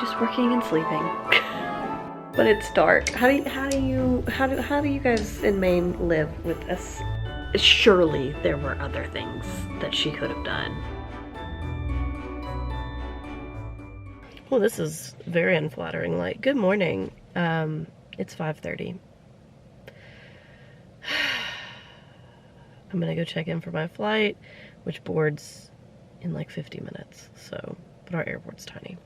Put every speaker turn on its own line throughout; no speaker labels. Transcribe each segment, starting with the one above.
just working and sleeping. But it's dark. How do you guys in Maine live with this? Surely there were other things that she could have done. Well, this is very unflattering light. Good morning. It's 5:30. I'm gonna go check in for my flight, which boards in like 50 minutes. So, but our airport's tiny.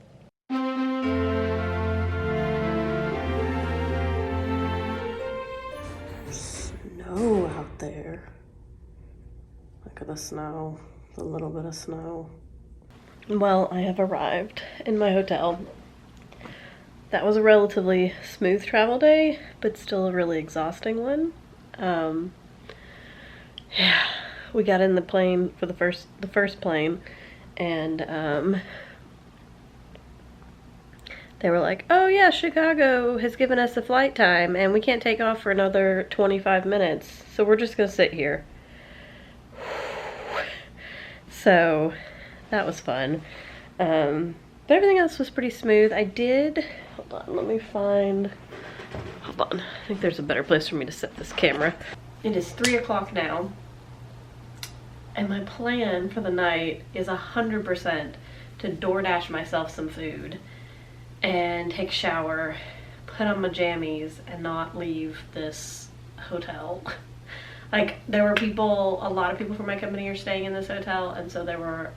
Snow out there. Look at the snow. A little bit of snow. Well, I have arrived in my hotel. That was a relatively smooth travel day, but still a really exhausting one. Yeah, we got in the plane for the first plane, and they were like, "Oh yeah, Chicago has given us the flight time, and we can't take off for another 25 minutes, so we're just gonna sit here." So that was fun. But everything else was pretty smooth. I did, hold on, let me find, hold on. I think there's a better place for me to set this camera. It is 3 o'clock now. And my plan for the night is 100% to DoorDash myself some food and take a shower, put on my jammies, and not leave this hotel. Like, there were people, a lot of people from my company are staying in this hotel, and so there were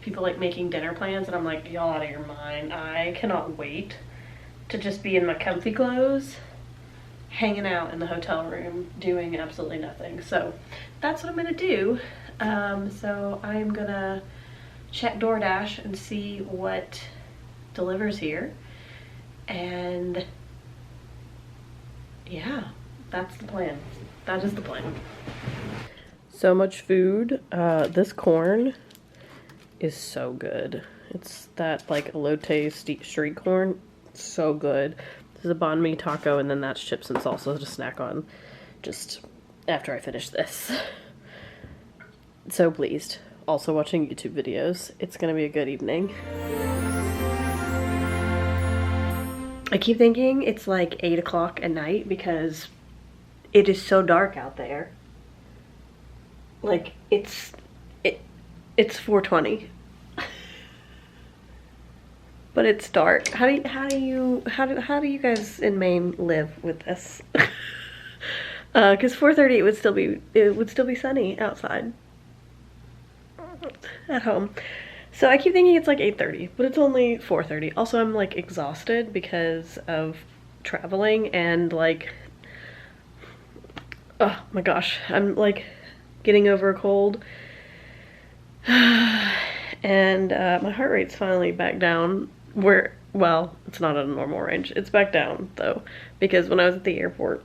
people like making dinner plans, and I'm like, y'all out of your mind. I cannot wait to just be in my comfy clothes, hanging out in the hotel room, doing absolutely nothing. So that's what I'm gonna do. So I'm gonna check DoorDash and see what delivers here. And yeah, that's the plan. That is the plan. So much food. This corn is so good. It's that like elote street corn. So good. This is a banh mi taco, and then that's chips and salsa to snack on just after I finish this. So pleased. Also watching YouTube videos. It's gonna be a good evening. I keep thinking it's like 8 o'clock at night because it is so dark out there. Like it's 4:20. But it's dark. How do you guys in Maine live with this? Because 4:30 it would still be sunny outside at home. So I keep thinking it's like 8:30, but it's only 4:30. Also, I'm like exhausted because of traveling and like, oh my gosh, I'm like getting over a cold. And my heart rate's finally back down where, well, it's not at a normal range. It's back down though, because when I was at the airport,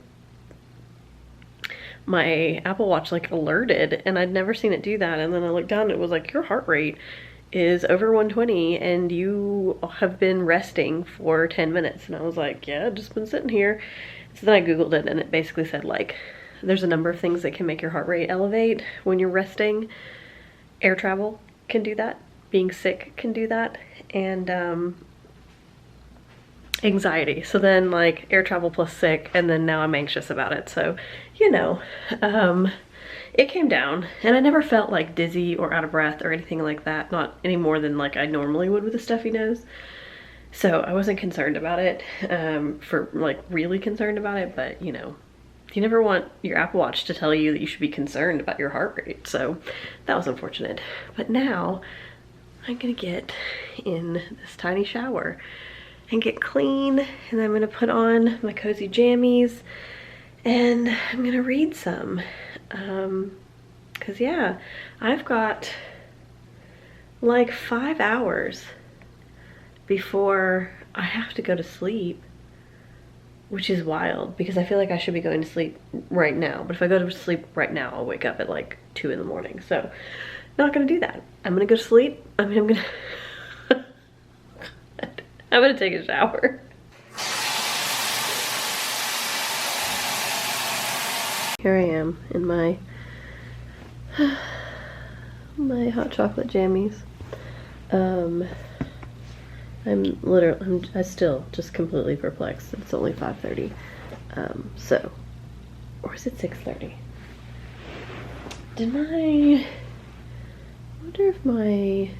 my Apple Watch like alerted, and I'd never seen it do that. And then I looked down and it was like, your heart rate is over 120 and you have been resting for 10 minutes. And I was like, yeah, I've just been sitting here. So then I Googled it, and it basically said like, there's a number of things that can make your heart rate elevate when you're resting. Air travel can do that. Being sick can do that. And anxiety. So then like air travel plus sick, and then now I'm anxious about it. So, you know, it came down, and I never felt like dizzy or out of breath or anything like that. Not any more than like I normally would with a stuffy nose. So I wasn't concerned about it, for like really concerned about it, but you know, you never want your Apple Watch to tell you that you should be concerned about your heart rate. So that was unfortunate. But now I'm gonna get in this tiny shower and get clean, and I'm gonna put on my cozy jammies, and I'm gonna read some. Cause yeah, I've got like 5 hours before I have to go to sleep, which is wild because I feel like I should be going to sleep right now. But if I go to sleep right now, I'll wake up at like 2 in the morning. So not gonna do that. I'm gonna go to sleep. I'm gonna I'm gonna take a shower. Here I am in my my hot chocolate jammies. I still just completely perplexed. It's only 5:30. So, or is it 6:30? I wonder if my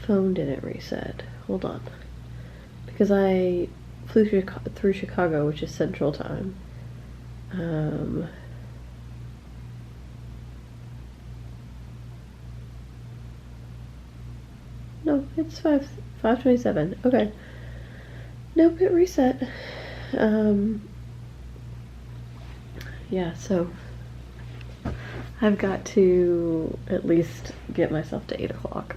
phone didn't reset. Hold on. Because I flew through Chicago, which is Central Time. No, it's 5:27. Okay. Nope, it reset. Yeah, so I've got to at least get myself to 8 o'clock.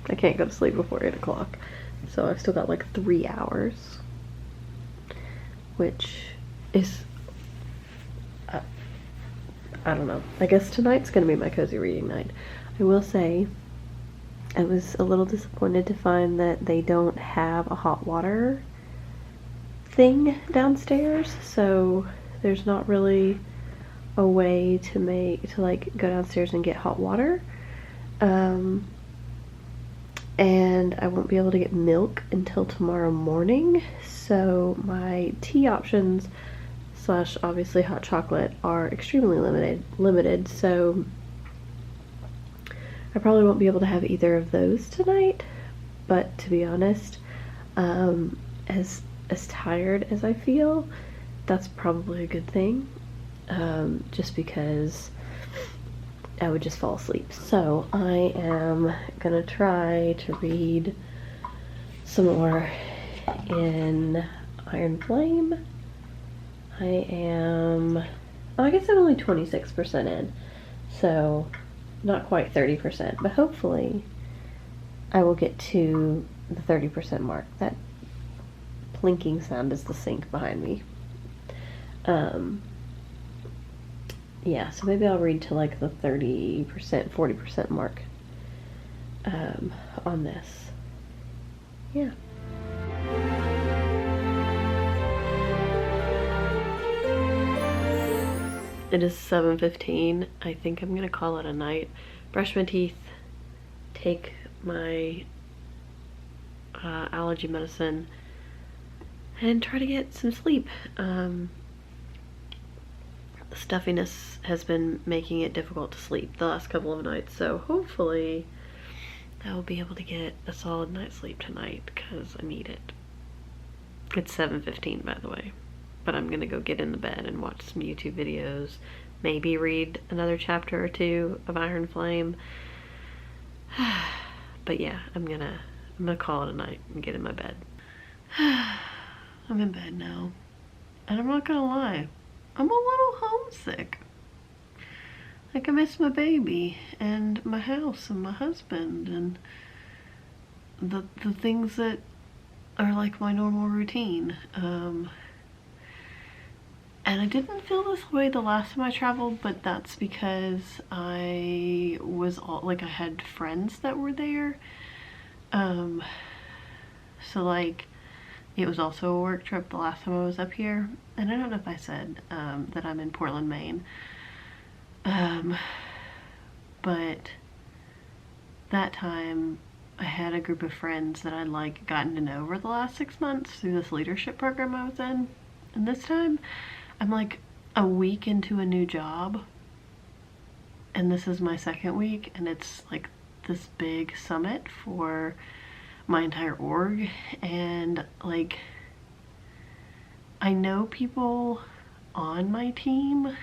I can't go to sleep before 8 o'clock. So I've still got like 3 hours, which is, I don't know. I guess tonight's gonna be my cozy reading night. I will say, I was a little disappointed to find that they don't have a hot water thing downstairs, so there's not really a way to like go downstairs and get hot water. And I won't be able to get milk until tomorrow morning, so my tea options slash obviously hot chocolate are extremely limited, so I probably won't be able to have either of those tonight. But to be honest, as tired as I feel, that's probably a good thing, just because I would just fall asleep. So I am gonna try to read some more in Iron Flame. I guess I'm only 26% in, so not quite 30%, but hopefully I will get to the 30% mark. That plinking sound is the sink behind me. Yeah, so maybe I'll read to like the 30%, 40% mark on this. Yeah. It is 7:15. I think I'm gonna call it a night. Brush my teeth, take my allergy medicine, and try to get some sleep. Stuffiness has been making it difficult to sleep the last couple of nights, so hopefully I will be able to get a solid night's sleep tonight, because I need it. It's 7:15, by the way, but I'm gonna go get in the bed and watch some YouTube videos, maybe read another chapter or two of Iron Flame. But yeah, I'm gonna call it a night and get in my bed. I'm in bed now, and I'm not gonna lie, I'm a little homesick. Like, I miss my baby and my house and my husband and the things that are like my normal routine. And I didn't feel this way the last time I traveled, but that's because I had friends that were there. So like, it was also a work trip the last time I was up here. And I don't know if I said that I'm in Portland, Maine. But that time I had a group of friends that I'd like gotten to know over the last 6 months through this leadership program I was in. And this time I'm like a week into a new job, and this is my second week, and it's like this big summit for my entire org. And like, I know people on my team,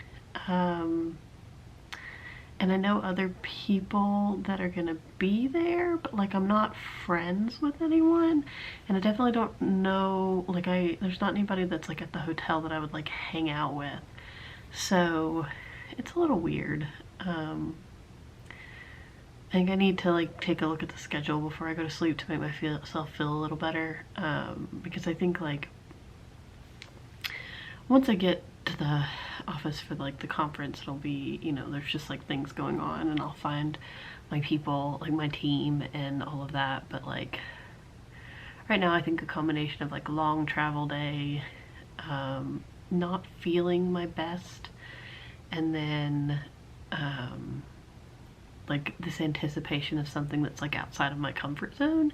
and I know other people that are gonna be there, but like, I'm not friends with anyone, and I definitely don't know, like, there's not anybody that's like at the hotel that I would like hang out with, so it's a little weird. I think I need to like take a look at the schedule before I go to sleep to make myself feel a little better, because I think like once I get to the office for like the conference, it'll be, you know, there's just like things going on, and I'll find my people, like my team and all of that. But like right now, I think a combination of like long travel day, not feeling my best, and then like this anticipation of something that's like outside of my comfort zone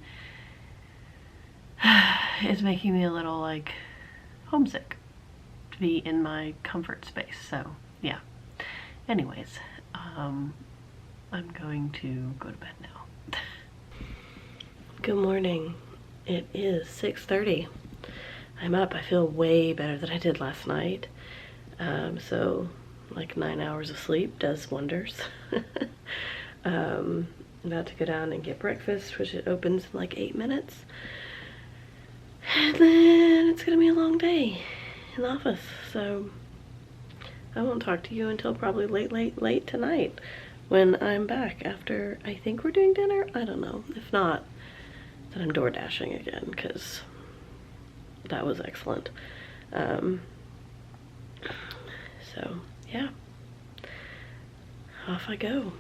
is making me a little like homesick to be in my comfort space. So yeah, anyways, I'm going to go to bed now. Good morning. It is 6:30. I'm up. I feel way better than I did last night. So like 9 hours of sleep does wonders. I'm about to go down and get breakfast, which it opens in like 8 minutes. And then it's gonna be a long day in the office. So I won't talk to you until probably late tonight when I'm back after I think we're doing dinner. I don't know. If not, then I'm door dashing again because that was excellent. So yeah, off I go.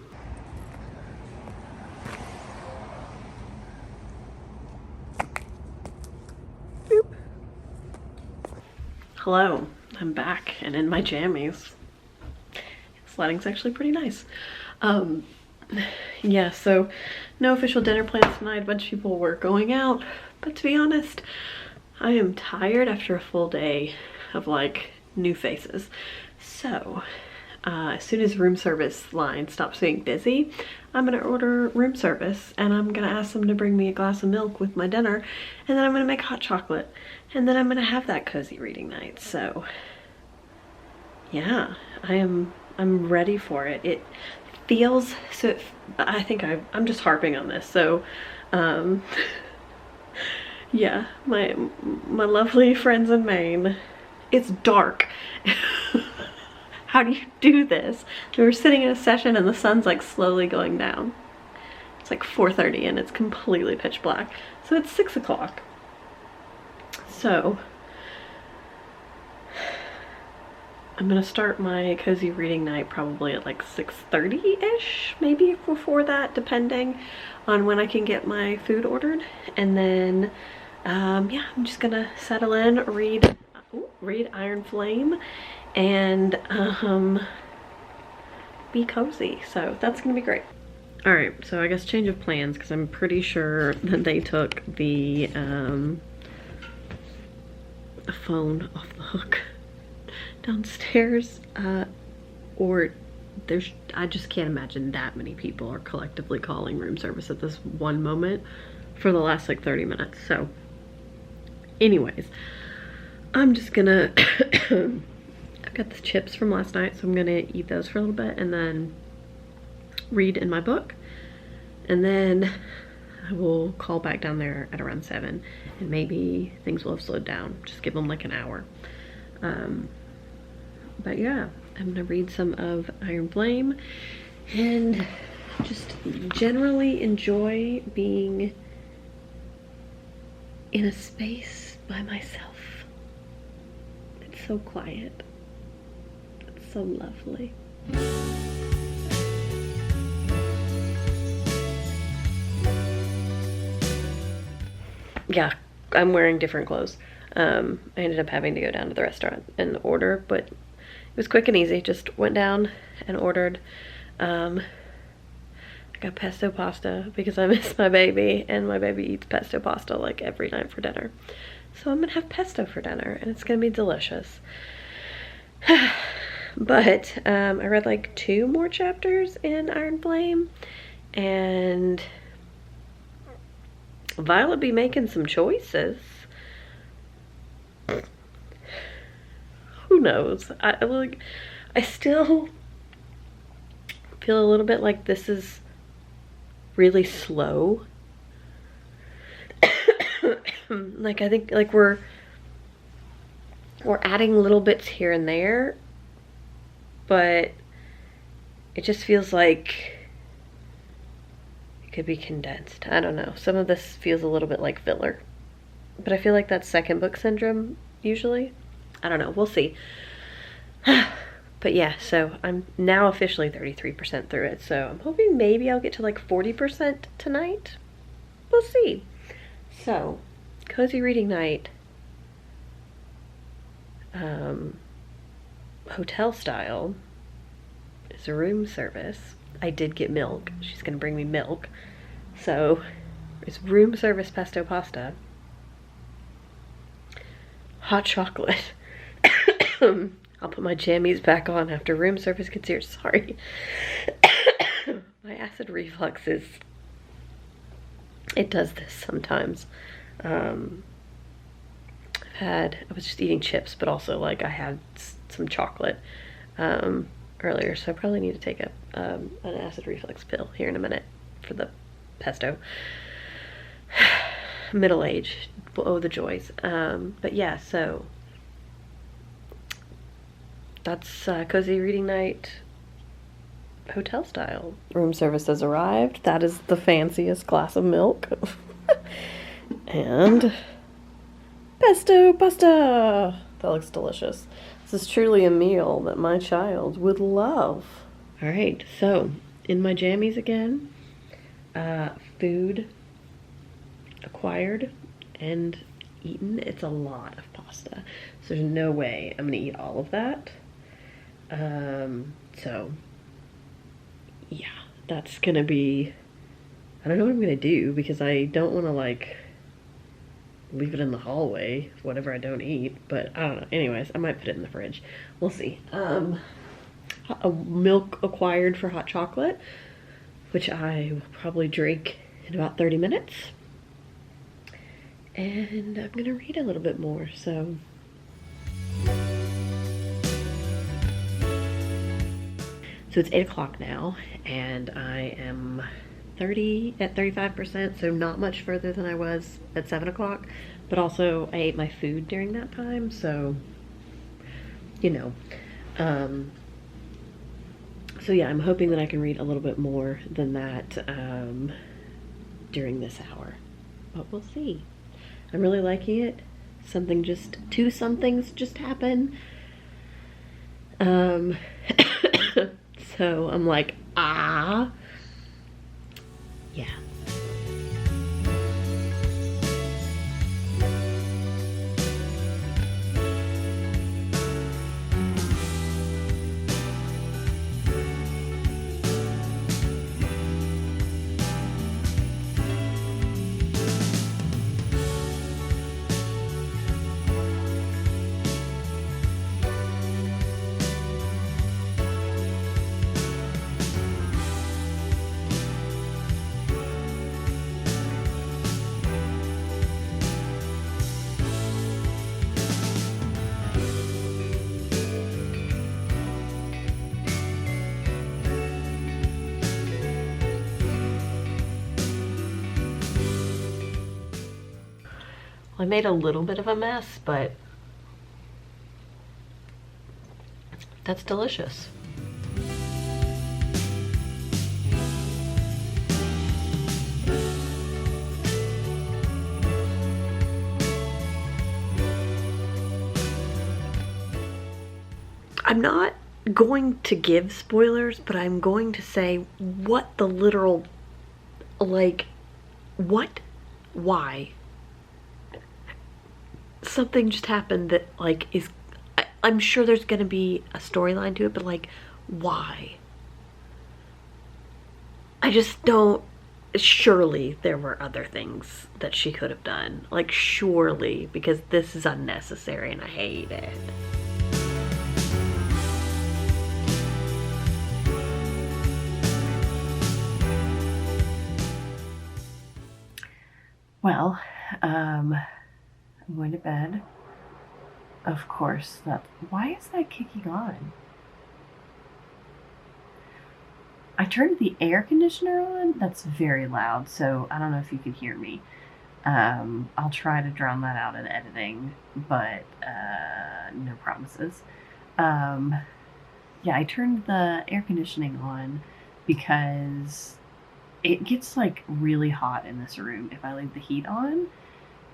Boop. Hello, I'm back and in my jammies. This lighting's actually pretty nice. Yeah, so no official dinner plans tonight. A bunch of people were going out, but to be honest, I am tired after a full day of like new faces. So as soon as room service line stops being busy, I'm gonna order room service and I'm gonna ask them to bring me a glass of milk with my dinner, and then I'm gonna make hot chocolate, and then I'm gonna have that cozy reading night. So yeah, I'm ready for it. It feels so. I think I'm just harping on this. So yeah, my lovely friends in Maine, it's dark. How do you do this? We were sitting in a session and the sun's like slowly going down. It's like 4:30 and it's completely pitch black. So it's 6 o'clock. So I'm gonna start my cozy reading night probably at like 6:30-ish, maybe before that, depending on when I can get my food ordered. And then yeah, I'm just gonna settle in, read Iron Flame, and be cozy. So that's gonna be great. All right, so I guess change of plans, because I'm pretty sure that they took the phone off the hook downstairs, or I just can't imagine that many people are collectively calling room service at this one moment for the last like 30 minutes. So anyways, I'm just gonna I've got the chips from last night, so I'm gonna eat those for a little bit and then read in my book, and then I will call back down there at around 7, and maybe things will have slowed down. Just give them like an hour. But yeah, I'm gonna read some of Iron Flame and just generally enjoy being in a space by myself. It's so quiet. It's so lovely. Yeah, I'm wearing different clothes. I ended up having to go down to the restaurant and order, but it was quick and easy. Just went down and ordered. I got pesto pasta because I miss my baby, and my baby eats pesto pasta like every night for dinner. So I'm gonna have pesto for dinner, and it's gonna be delicious. But I read like 2 more chapters in Iron Flame, and Violet be making some choices. Who knows? I still feel a little bit like this is really slow. Like I think like we're adding little bits here and there, but it just feels like it could be condensed. I don't know. Some of this feels a little bit like filler, but I feel like that's second book syndrome usually. I don't know. We'll see. But yeah, so I'm now officially 33% through it. So I'm hoping maybe I'll get to like 40% tonight. We'll see. So, cozy reading night. Hotel style is a room service. I did get milk. She's gonna bring me milk. So, it's room service pesto pasta. hot chocolate. I'll put my jammies back on after room service gets here. Sorry. My acid reflux it does this sometimes. I was just eating chips, but also like I had some chocolate earlier, so I probably need to take an acid reflux pill here in a minute for the pesto. Middle age, oh the joys. But yeah, so that's cozy reading night, hotel style. Room service has arrived. That is the fanciest glass of milk. And pesto pasta. That looks delicious. This is truly a meal that my child would love. All right, so in my jammies again. Food acquired and eaten. It's a lot of pasta, so there's no way I'm gonna eat all of that. So yeah, that's gonna be, I don't know what I'm gonna do because I don't want to like leave it in the hallway, whatever I don't eat, but I don't know. Anyways, I might put it in the fridge. We'll see. A milk acquired for hot chocolate, which I will probably drink in about 30 minutes. And I'm gonna read a little bit more, so. So it's 8 o'clock now, and I am at 35%, so not much further than I was at 7 o'clock, but also I ate my food during that time, so, you know. So yeah, I'm hoping that I can read a little bit more than that during this hour, but we'll see. I'm really liking it. Two somethings just happened. So I'm like, yeah. I made a little bit of a mess, but that's delicious. I'm not going to give spoilers, but I'm going to say what the literal, like, what? Why? Something just happened that, like, I'm sure there's gonna be a storyline to it, but, like, why? I just don't, surely there were other things that she could have done. Like, surely, because this is unnecessary and I hate it. Well, I'm going to bed. Of course, why is that kicking on? I turned the air conditioner on. That's very loud, so I don't know if you can hear me. I'll try to drown that out in editing, but no promises. Yeah, I turned the air conditioning on because it gets like really hot in this room if I leave the heat on,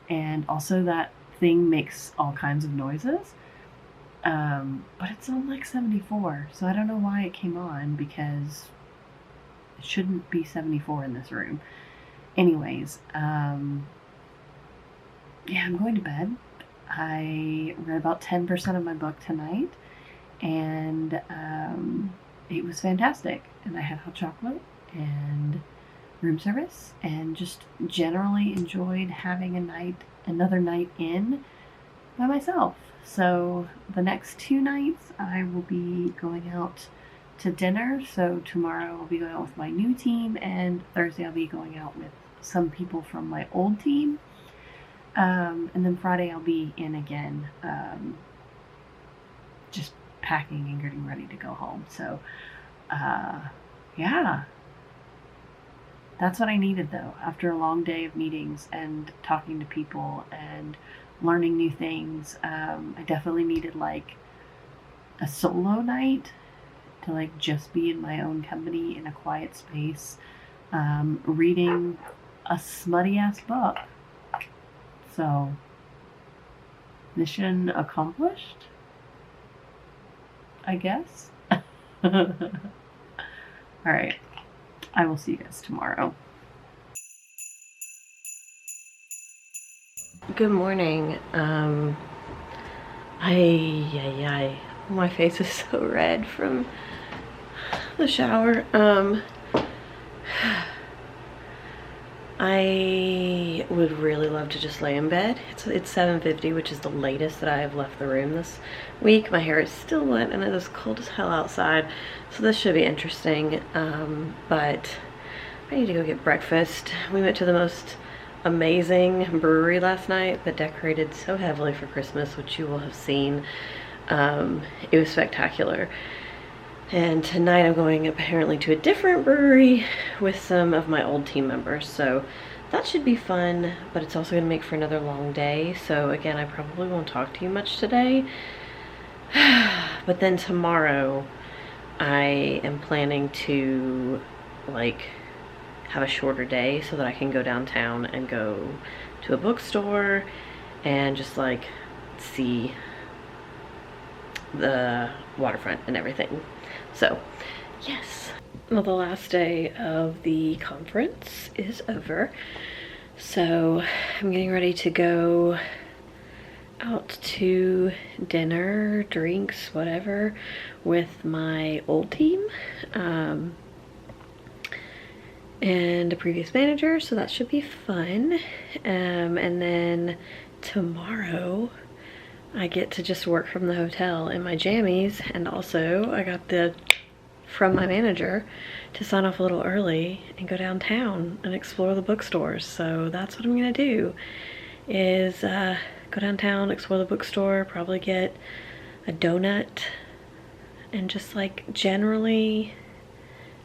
and also that thing makes all kinds of noises. But it's on like 74, so I don't know why it came on because it shouldn't be 74 in this room. Anyways, yeah, I'm going to bed. I read about 10% of my book tonight, and it was fantastic. And I had hot chocolate and room service, and just generally enjoyed having another night in by myself. So the next 2 nights I will be going out to dinner. So tomorrow I'll be going out with my new team, and Thursday I'll be going out with some people from my old team. And then Friday I'll be in again, just packing and getting ready to go home. So yeah, that's what I needed though, after a long day of meetings and talking to people and learning new things. I definitely needed like a solo night to like just be in my own company in a quiet space, reading a smutty ass book. So, mission accomplished, I guess. Alright, I will see you guys tomorrow. Good morning. My face is so red from the shower. I would really love to just lay in bed. It's 7:50, which is the latest that I have left the room this week. My hair is still wet and it is cold as hell outside, so this should be interesting. But I need to go get breakfast. We went to the most amazing brewery last night that decorated so heavily for Christmas, which you will have seen. It was spectacular. And tonight I'm going apparently to a different brewery with some of my old team members, so that should be fun, but it's also gonna make for another long day. So again, I probably won't talk to you much today. But then tomorrow I am planning to like have a shorter day so that I can go downtown and go to a bookstore and just like see the waterfront and everything. So yes, well, the last day of the conference is over, so I'm getting ready to go out to dinner, drinks, whatever, with my old team and a previous manager, so that should be fun. And then tomorrow I get to just work from the hotel in my jammies, and also I got from my manager to sign off a little early and go downtown and explore the bookstores. So that's what I'm gonna do, is go downtown, explore the bookstore, probably get a donut, and just like generally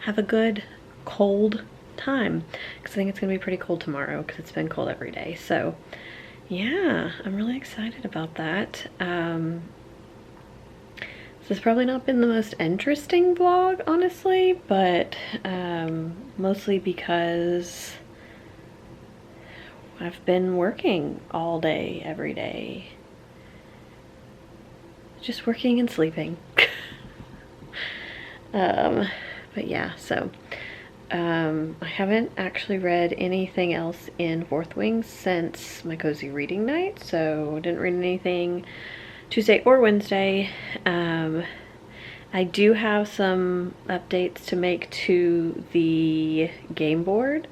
have a good cold time, because I think it's gonna be pretty cold tomorrow because it's been cold every day. So yeah, I'm really excited about that. This has probably not been the most interesting vlog, honestly, but mostly because I've been working all day, every day. Just working and sleeping. But yeah, so I haven't actually read anything else in Fourth Wing since my cozy reading night, so I didn't read anything Tuesday or Wednesday. I do have some updates to make to the game board,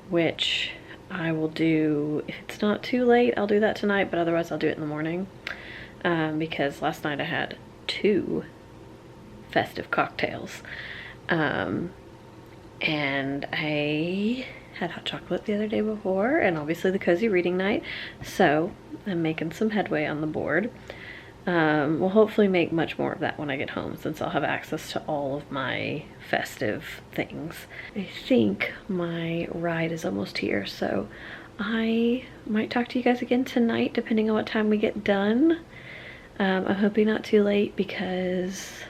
which I will do, if it's not too late, I'll do that tonight, but otherwise I'll do it in the morning, because last night I had 2 festive cocktails. And I had hot chocolate the other day before, and obviously the cozy reading night, so I'm making some headway on the board. We'll hopefully make much more of that when I get home, since I'll have access to all of my festive things. I think my ride is almost here, so I might talk to you guys again tonight, depending on what time we get done. I'm hoping not too late, because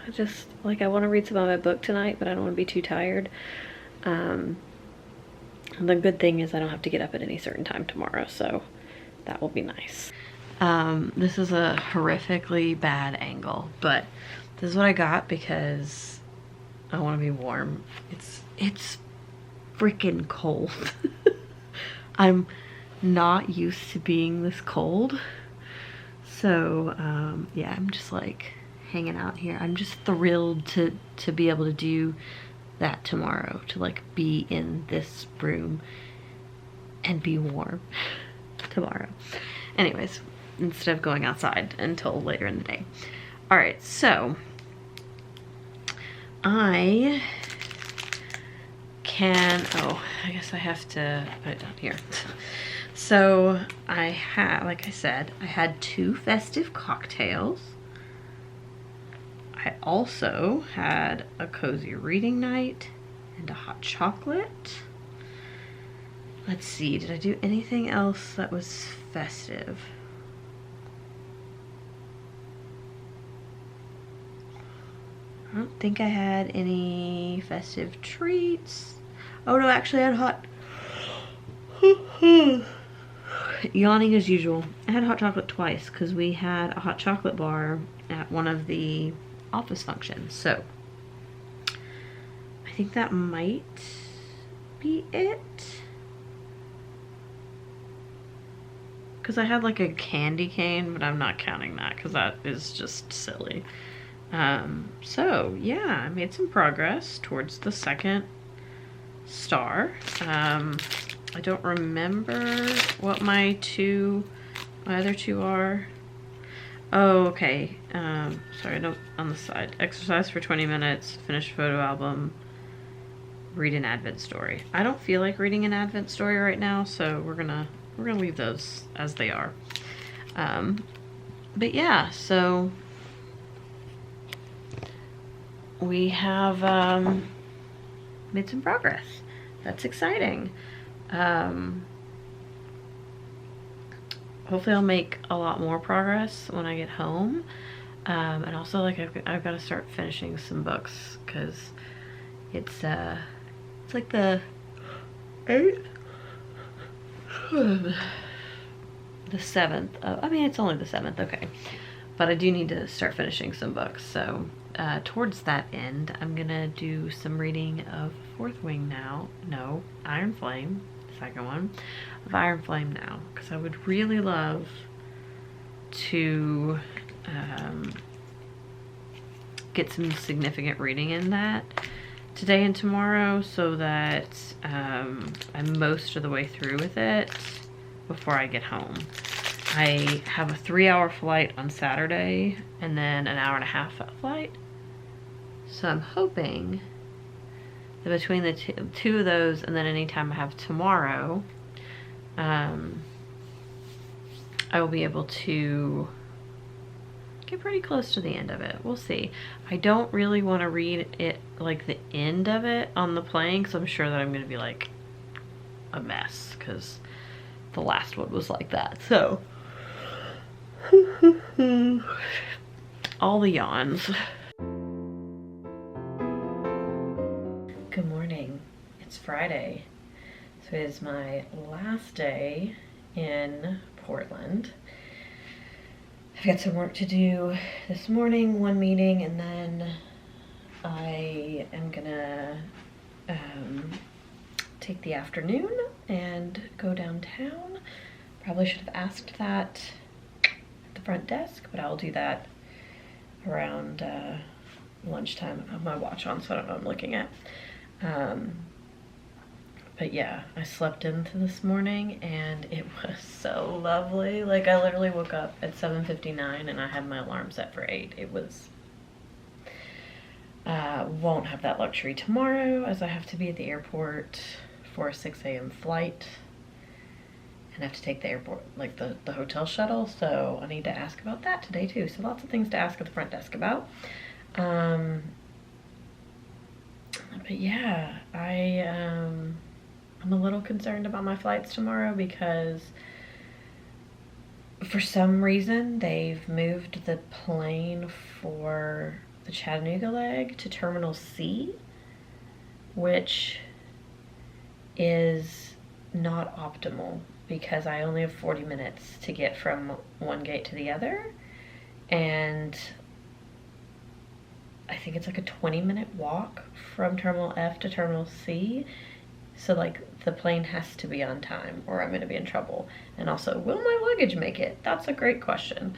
I just, like, I want to read some of my book tonight, but I don't want to be too tired. The good thing is I don't have to get up at any certain time tomorrow, so that will be nice. This is a horrifically bad angle, but this is what I got because I want to be warm. It's freaking cold. I'm not used to being this cold. So, yeah, I'm just like hanging out here. I'm just thrilled to be able to do that tomorrow, to like be in this room and be warm tomorrow. Anyways, instead of going outside until later in the day. All right, so I guess I have to put it down here. So I had, like I said, I had 2 festive cocktails. I also had a cozy reading night and a hot chocolate. Let's see, did I do anything else that was festive? I don't think I had any festive treats. Oh no, actually I had hot... Yawning as usual. I had hot chocolate twice because we had a hot chocolate bar at one of the office functions. So I think that might be it. Because I had like a candy cane, but I'm not counting that because that is just silly. So yeah, I made some progress towards the 2nd star. I don't remember what my other 2 are. Oh, okay. Sorry, no, on the side. Exercise for 20 minutes, finish photo album, read an Advent story. I don't feel like reading an Advent story right now, so we're gonna leave those as they are. But yeah, so we have made some progress. That's exciting. Hopefully I'll make a lot more progress when I get home. And also, like, I've got to start finishing some books because it's like the 8th, the 7th. I mean, it's only the 7th, okay. But I do need to start finishing some books. So towards that end, I'm gonna do some reading of Fourth Wing now. No, Iron Flame, the 2nd one, of Iron Flame now, because I would really love to get some significant reading in that today and tomorrow, so that I'm most of the way through with it before I get home. I have a 3-hour flight on Saturday and then an 1.5-hour flight. So I'm hoping that between the two of those and then any time I have tomorrow, I will be able to get pretty close to the end of it. We'll see. I don't really want to read it, like the end of it on the plane, because I'm sure that I'm going to be like a mess, because the last one was like that. So all the yawns. Good morning. It's Friday. So it is my last day in Portland. I've got some work to do this morning, one meeting, and then I am gonna take the afternoon and go downtown. Probably should have asked that at the front desk, but I'll do that around lunchtime. I have my watch on, so I don't know what I'm looking at. But yeah, I slept into this morning and it was so lovely. Like, I literally woke up at 7:59 and I had my alarm set for 8. It was, won't have that luxury tomorrow, as I have to be at the airport for a 6 a.m. flight. And I have to take the airport, like the hotel shuttle, so I need to ask about that today too. So lots of things to ask at the front desk about. But yeah, I'm a little concerned about my flights tomorrow because for some reason they've moved the plane for the Chattanooga leg to Terminal C, which is not optimal because I only have 40 minutes to get from one gate to the other, and I think it's like a 20-minute walk from Terminal F to Terminal C. So like the plane has to be on time or I'm gonna be in trouble. And also, will my luggage make it? That's a great question.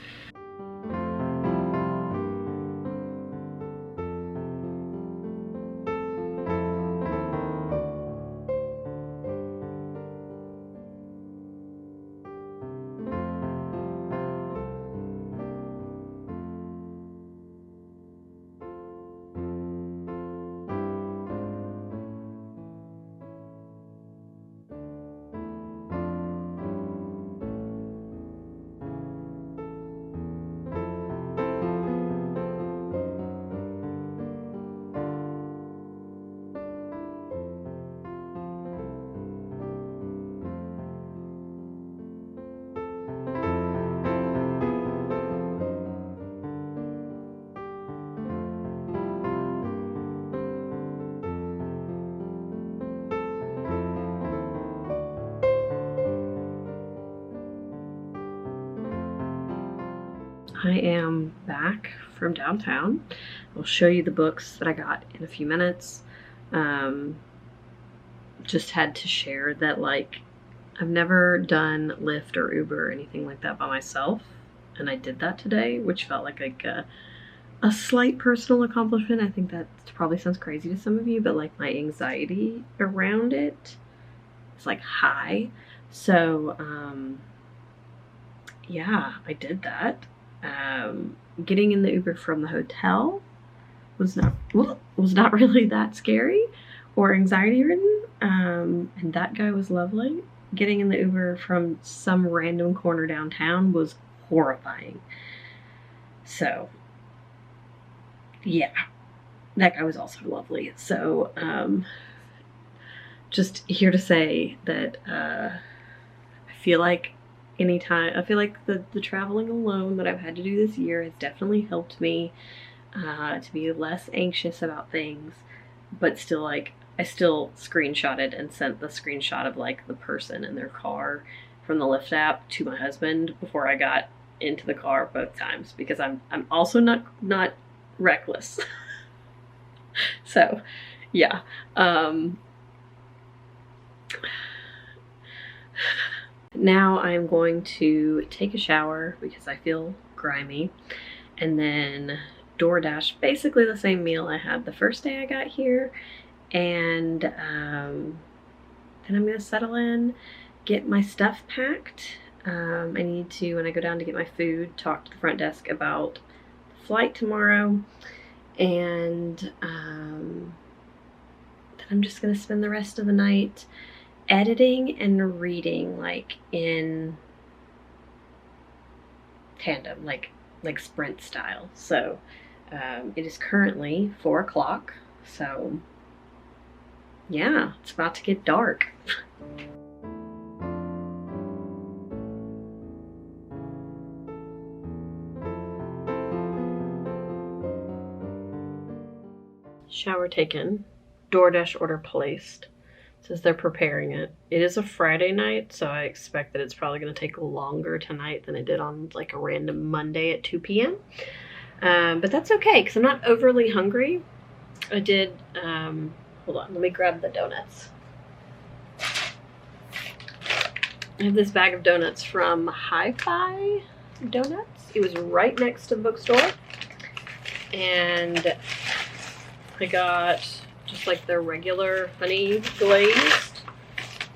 I am back from downtown. I'll show you the books that I got in a few minutes. Just had to share that, like, I've never done Lyft or Uber or anything like that by myself, and I did that today, which felt like a slight personal accomplishment. I think that probably sounds crazy to some of you, but like my anxiety around it is like high. So yeah, I did that. Getting in the Uber from the hotel was not really that scary or anxiety ridden. And that guy was lovely. Getting in the Uber from some random corner downtown was horrifying. So yeah, that guy was also lovely. So just here to say that I feel like the traveling alone that I've had to do this year has definitely helped me to be less anxious about things, but still, like, I still screenshotted and sent the screenshot of like the person in their car from the Lyft app to my husband before I got into the car both times, because I'm also not reckless. So yeah, now I'm going to take a shower because I feel grimy, and then DoorDash basically the same meal I had the first day I got here, and then I'm gonna settle in, get my stuff packed. I need to, when I go down to get my food, talk to the front desk about the flight tomorrow, and then I'm just gonna spend the rest of the night editing and reading, like in tandem, like sprint style. So it is currently 4 o'clock, so yeah, it's about to get dark. Shower taken, DoorDash order placed. It says they're preparing it. It is a Friday night, so I expect that it's probably going to take longer tonight than it did on like a random Monday at 2 p.m. But that's okay, because I'm not overly hungry. I did, hold on, let me grab the donuts. I have this bag of donuts from Hi-Fi Donuts. It was right next to the bookstore. And I got just like their regular honey glazed.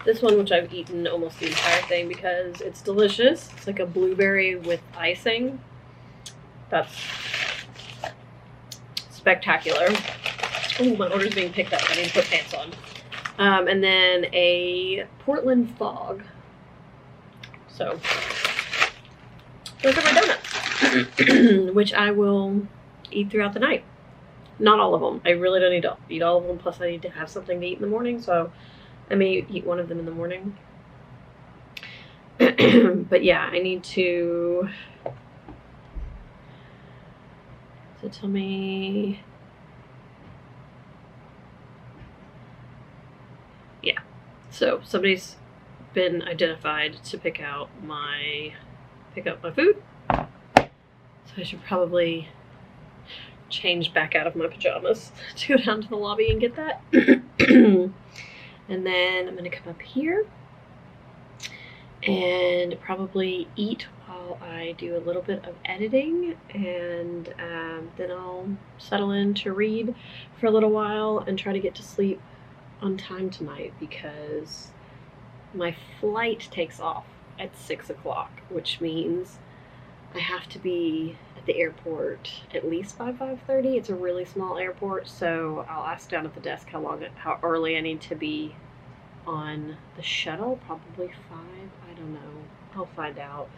This one, which I've eaten almost the entire thing because it's delicious. It's like a blueberry with icing. That's spectacular. Oh, my order's being picked up. I need to put pants on. And then a Portland fog. So those are my donuts, which I will eat throughout the night. Not all of them. I really don't need to eat all of them. Plus, I need to have something to eat in the morning, so I may eat one of them in the morning. But yeah, I need to. So tell me. Yeah. So somebody's been identified to pick up my food. So I should probably change back out of my pajamas to go down to the lobby and get that. And then I'm gonna come up here and probably eat while I do a little bit of editing, and then I'll settle in to read for a little while and try to get to sleep on time tonight, because my flight takes off at 6 o'clock, which means I have to be at the airport at least by 5:30. It's a really small airport, so I'll ask down at the desk how early I need to be on the shuttle. Probably 5. I don't know. I'll find out.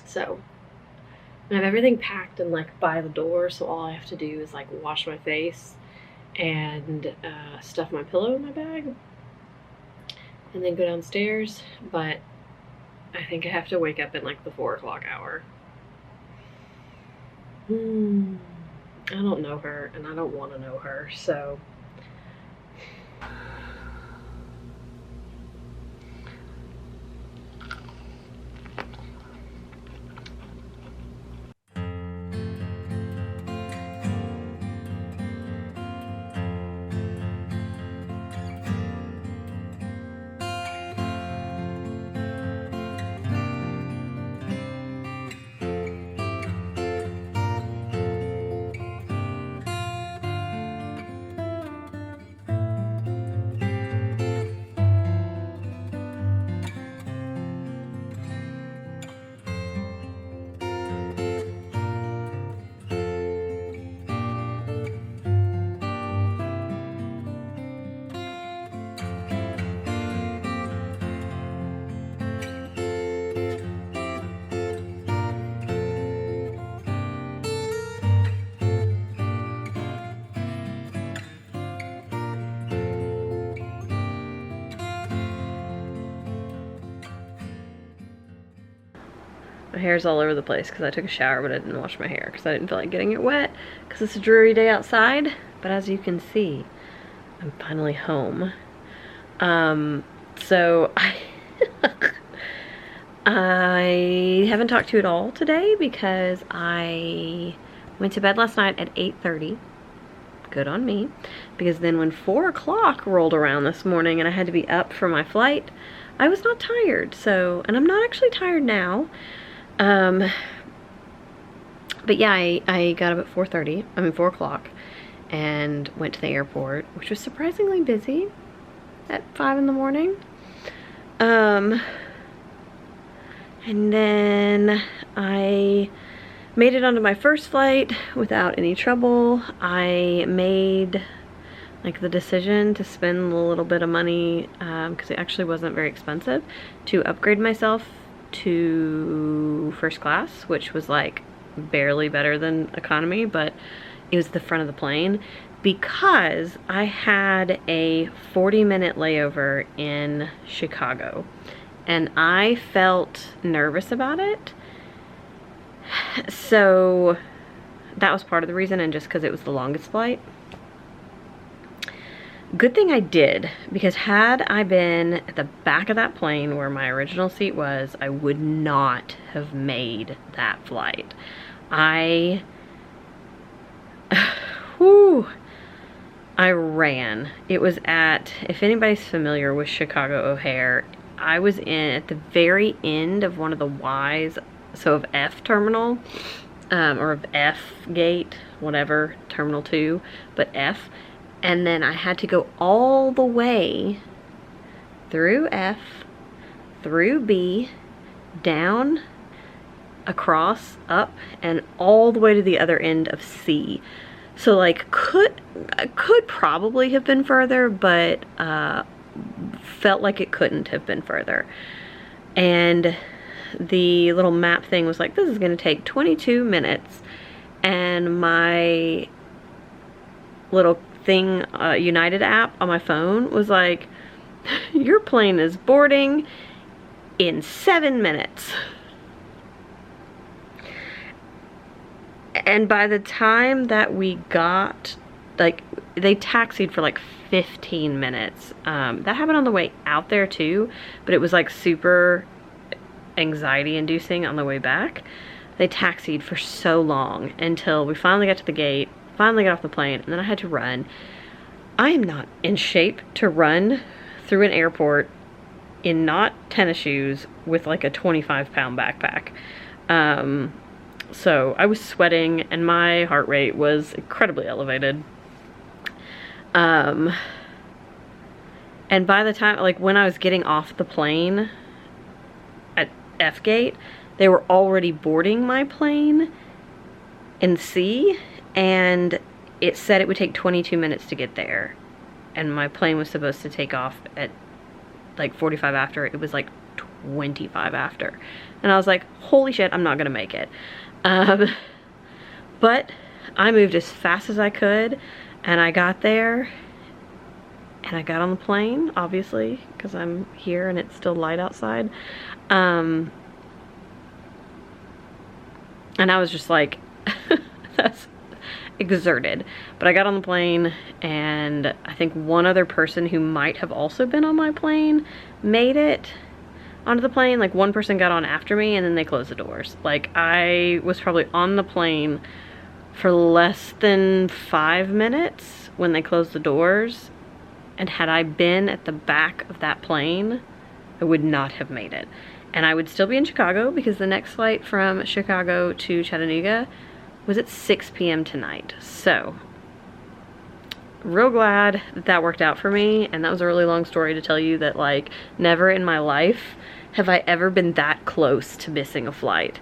So I have everything packed and like by the door, so all I have to do is like wash my face and stuff my pillow in my bag and then go downstairs. But I think I have to wake up in like the 4 o'clock hour. I don't know her, and I don't want to know her, so. My hair's all over the place because I took a shower, but I didn't wash my hair because I didn't feel like getting it wet because it's a dreary day outside. But as you can see, I'm finally home. So I haven't talked to you at all today because I went to bed last night at 8:30. Good on me. Because then when 4 o'clock rolled around this morning and I had to be up for my flight, I was not tired. So, and I'm not actually tired now. But yeah, I got up at 4 o'clock and went to the airport, which was surprisingly busy at 5 in the morning. And then I made it onto my first flight without any trouble. I made like the decision to spend a little bit of money, because it actually wasn't very expensive, to upgrade myself to first class, which was like barely better than economy, but it was the front of the plane because I had a 40-minute layover in Chicago and I felt nervous about it. So that was part of the reason, and just because it was the longest flight. Good thing I did, because had I been at the back of that plane where my original seat was, I would not have made that flight. I ran. It was at, if anybody's familiar with Chicago O'Hare, I was at the very end of one of the Ys, so of F terminal, or of F gate, whatever, terminal 2, but F. And then I had to go all the way through F, through B, down, across, up, and all the way to the other end of C. So like could probably have been further, but felt like it couldn't have been further. And the little map thing was like, this is gonna take 22 minutes. And my little thing, United app on my phone was like, your plane is boarding in 7 minutes. And by the time that we got, like, they taxied for like 15 minutes. That happened on the way out there too, but it was like super anxiety inducing on the way back. They taxied for so long until we finally got to the gate, finally got off the plane, and then I had to run. I am not in shape to run through an airport in not tennis shoes with like a 25-pound backpack. So I was sweating and my heart rate was incredibly elevated. And by the time, like when I was getting off the plane at F gate, they were already boarding my plane in C, and it said it would take 22 minutes to get there. And my plane was supposed to take off at like 45 after. It was like 25 after. And I was like, holy shit, I'm not gonna make it. But I moved as fast as I could, and I got there, and I got on the plane, obviously, because I'm here and it's still light outside. And I was just like, that's exerted. But I got on the plane, and I think one other person who might have also been on my plane made it onto the plane. Like one person got on after me, and then they closed the doors. Like I was probably on the plane for less than 5 minutes when they closed the doors, and had I been at the back of that plane, I would not have made it. And I would still be in Chicago, because the next flight from Chicago to Chattanooga was at 6 p.m. tonight. So real glad that that worked out for me. And that was a really long story to tell you that, like, never in my life have I ever been that close to missing a flight.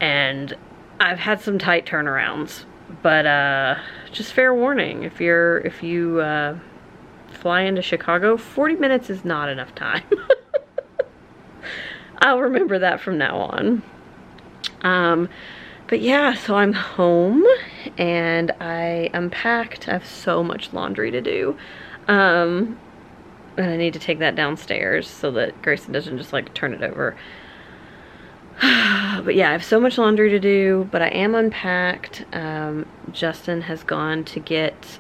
And I've had some tight turnarounds, but just fair warning, if you fly into Chicago, 40 minutes is not enough time. I'll remember that from now on. But yeah, so I'm home and I unpacked. I have so much laundry to do. And I need to take that downstairs so that Grayson doesn't just like turn it over. But yeah, I have so much laundry to do, but I am unpacked. Justin has gone to get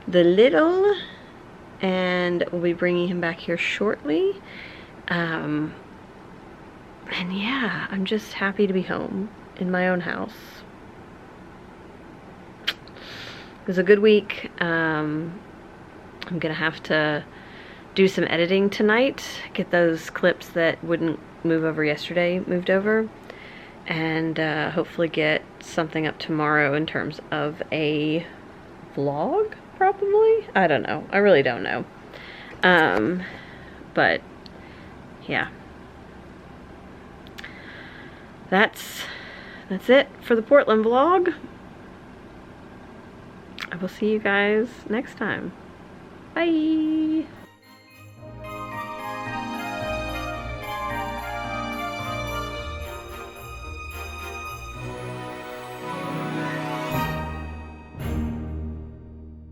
the little, and we'll be bringing him back here shortly. And yeah, I'm just happy to be home in my own house. It was a good week. I'm gonna have to do some editing tonight, get those clips that wouldn't move over yesterday moved over, and hopefully get something up tomorrow in terms of a vlog, probably. I don't know. I really don't know. But yeah. That's it for the Portland vlog. I will see you guys next time. Bye!